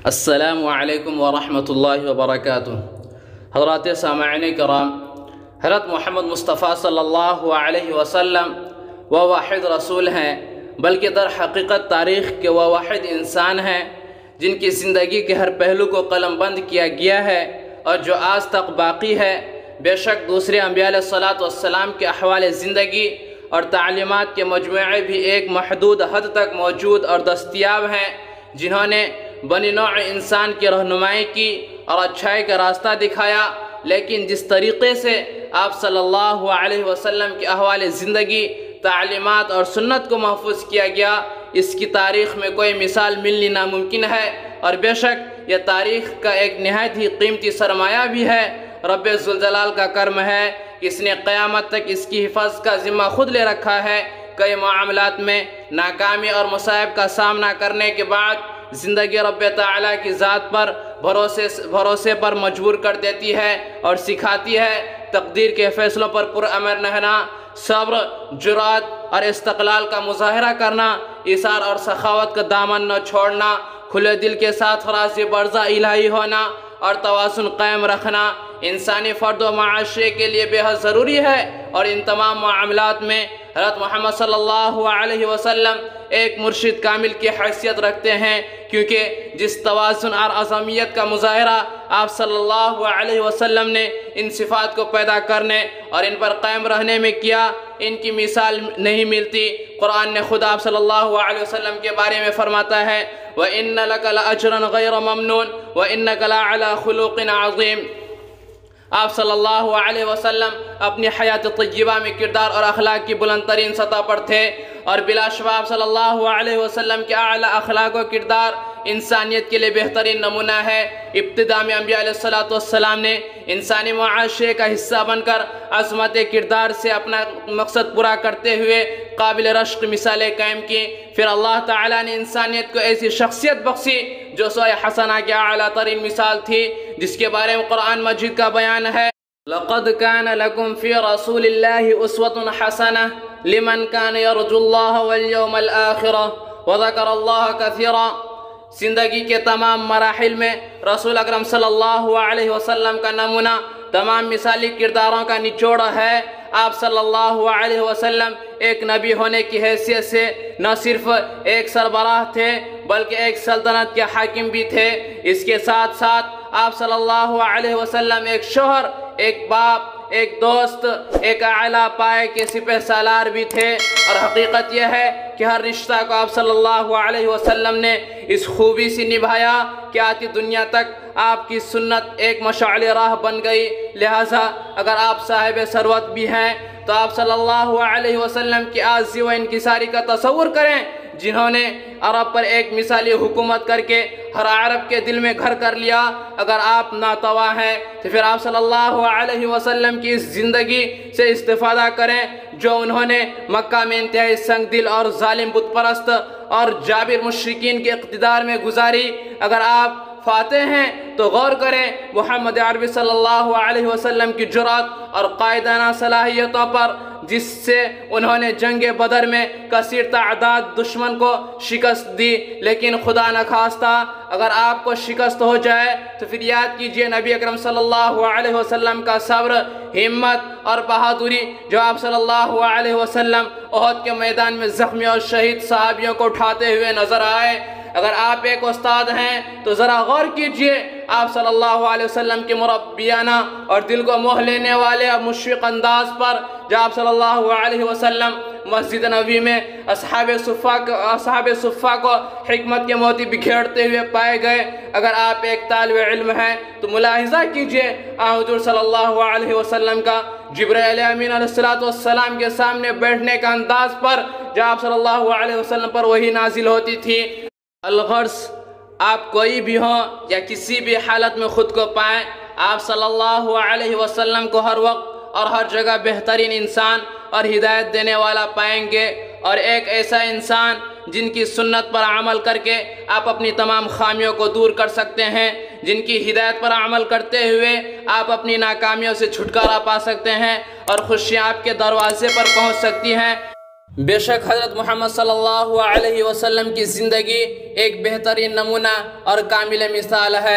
السلام علیکم ورحمۃ اللہ وبرکاتہ۔ حضرات سامعین کرام، حضرت محمد مصطفیٰ صلی اللہ علیہ وسلم وہ واحد رسول ہیں، بلکہ در حقیقت تاریخ کے وہ واحد انسان ہیں جن کی زندگی کے ہر پہلو کو قلم بند کیا گیا ہے اور جو آج تک باقی ہے۔ بے شک دوسرے انبیاء علیہ السلام کے احوال زندگی اور تعلیمات کے مجموعے بھی ایک محدود حد تک موجود اور دستیاب ہیں، جنہوں نے بنی نوع انسان کی رہنمائی کی اور اچھائی کا راستہ دکھایا۔ لیکن جس طریقے سے آپ صلی اللہ علیہ وسلم کے احوال زندگی، تعلیمات اور سنت کو محفوظ کیا گیا، اس کی تاریخ میں کوئی مثال ملنی ناممکن ہے، اور بے شک یہ تاریخ کا ایک نہایت ہی قیمتی سرمایہ بھی ہے۔ رب ذوالجلال کا کرم ہے کہ اس نے قیامت تک اس کی حفاظت کا ذمہ خود لے رکھا ہے۔ کئی معاملات میں ناکامی اور مصائب کا سامنا کرنے کے بعد زندگی رب تعالیٰ کی ذات پر بھروسے پر مجبور کر دیتی ہے اور سکھاتی ہے تقدیر کے فیصلوں پر پرامر رہنا، صبر، جرات اور استقلال کا مظاہرہ کرنا، ایثار اور سخاوت کا دامن نہ چھوڑنا، کھلے دل کے ساتھ راضی برضا الہی ہونا اور توازن قائم رکھنا انسانی فرد و معاشرے کے لیے بے حد ضروری ہے۔ اور ان تمام معاملات میں حضرت محمد صلی اللہ علیہ وسلم ایک مرشد کامل کی حیثیت رکھتے ہیں، کیونکہ جس توازن اور عظمت کا مظاہرہ آپ صلی اللہ علیہ وسلم نے ان صفات کو پیدا کرنے اور ان پر قائم رہنے میں کیا، ان کی مثال نہیں ملتی۔ قرآن نے خود آپ صلی اللہ علیہ وسلم کے بارے میں فرماتا ہے وَإِنَّ لَكَ لَأَجْرًا غَيْرَ مَمْنُونٍ وَإِنَّكَ لَعَلَىٰ خُلُقٍ عَظِيمٍ۔ آپ صلی اللہ علیہ وسلم اپنی حیات طیبہ میں کردار اور اخلاق کی بلند ترین سطح پر تھے، اور بلا شبہ آپ صلی اللہ علیہ وسلم کے اعلیٰ اخلاق و کردار انسانیت کے لیے بہترین نمونہ ہے۔ ابتدا میں انبیاء علیہ السلام نے انسانی معاشرے کا حصہ بن کر عظمت کردار سے اپنا مقصد پورا کرتے ہوئے قابل رشک مثالیں قائم کی۔ پھر اللہ تعالیٰ نے انسانیت کو ایسی شخصیت بخشی جو سوئے حسنہ کی اعلیٰ ترین مثال تھی، جس کے بارے میں قرآن مجید کا بیان ہے لَقَدْ كَانَ لَكُمْ فِي رَسُولِ اللَّهِ أُسْوَةٌ حَسَنَةٌ لِمَنْ كَانَ يَرْجُو اللَّهَ وَالْيَوْمَ الْآخِرَةَ وَذَكَرَ اللَّهَ كَثِيرًا۔ زندگی کے تمام مراحل میں رسول اکرم صلی اللہ علیہ وسلم کا نمونہ تمام مثالی کرداروں کا نچوڑ ہے۔ آپ صلی اللہ علیہ وسلم ایک نبی ہونے کی حیثیت سے نہ صرف ایک سربراہ تھے بلکہ ایک سلطنت کے حاکم بھی تھے۔ اس کے ساتھ ساتھ آپ صلی اللہ علیہ وسلم ایک شوہر، ایک باپ، ایک دوست، ایک اعلیٰ پائے کے سپہ سالار بھی تھے۔ اور حقیقت یہ ہے کہ ہر رشتہ کو آپ صلی اللہ علیہ وسلم نے اس خوبی سے نبھایا کہ آتی دنیا تک آپ کی سنت ایک مشعل راہ بن گئی۔ لہٰذا اگر آپ صاحب ثروت بھی ہیں تو آپ صلی اللہ علیہ وسلم کی عاجزی و انکساری کا تصور کریں، جنہوں نے عرب پر ایک مثالی حکومت کر کے ہر عرب کے دل میں گھر کر لیا۔ اگر آپ ناتواں ہیں تو پھر آپ صلی اللہ علیہ وسلم کی اس زندگی سے استفادہ کریں جو انہوں نے مکہ میں انتہائی سنگ دل اور ظالم بت پرست اور جابر مشرکین کے اقتدار میں گزاری۔ اگر آپ فاتح ہیں تو غور کریں محمد عربی صلی اللہ علیہ وسلم کی جرأت اور قائدانہ صلاحیتوں پر، جس سے انہوں نے جنگ بدر میں کثیر تعداد دشمن کو شکست دی۔ لیکن خدا نخواستہ اگر آپ کو شکست ہو جائے تو پھر یاد کیجئے نبی اکرم صلی اللہ علیہ وسلم کا صبر، ہمت اور بہادری، جو آپ صلی اللہ علیہ وسلم احد کے میدان میں زخمی اور شہید صحابیوں کو اٹھاتے ہوئے نظر آئے۔ اگر آپ ایک استاد ہیں تو ذرا غور کیجئے آپ صلی اللہ علیہ وسلم کے مربیانہ اور دل کو موہ لینے والے اور مشفق انداز پر، جب آپ صلی اللہ علیہ وسلم مسجد نبوی میں اصحاب صفہ کو حکمت کے موتی بکھیرتے ہوئے پائے گئے۔ اگر آپ ایک طالب علم ہیں تو ملاحظہ کیجئے حضور صلی اللہ علیہ وسلم کا جبرائیل امین علیہ السلام کے سامنے بیٹھنے کا انداز پر، جب آپ صلی اللہ علیہ وسلم پر وحی نازل ہوتی تھی۔ الغرض آپ کوئی بھی ہوں یا کسی بھی حالت میں خود کو پائیں، آپ صلی اللہ علیہ وسلم کو ہر وقت اور ہر جگہ بہترین انسان اور ہدایت دینے والا پائیں گے، اور ایک ایسا انسان جن کی سنت پر عمل کر کے آپ اپنی تمام خامیوں کو دور کر سکتے ہیں، جن کی ہدایت پر عمل کرتے ہوئے آپ اپنی ناکامیوں سے چھٹکارا پا سکتے ہیں اور خوشیاں آپ کے دروازے پر پہنچ سکتی ہیں۔ بے شک حضرت محمد صلی اللہ علیہ وسلم کی زندگی ایک بہترین نمونہ اور کامل مثال ہے۔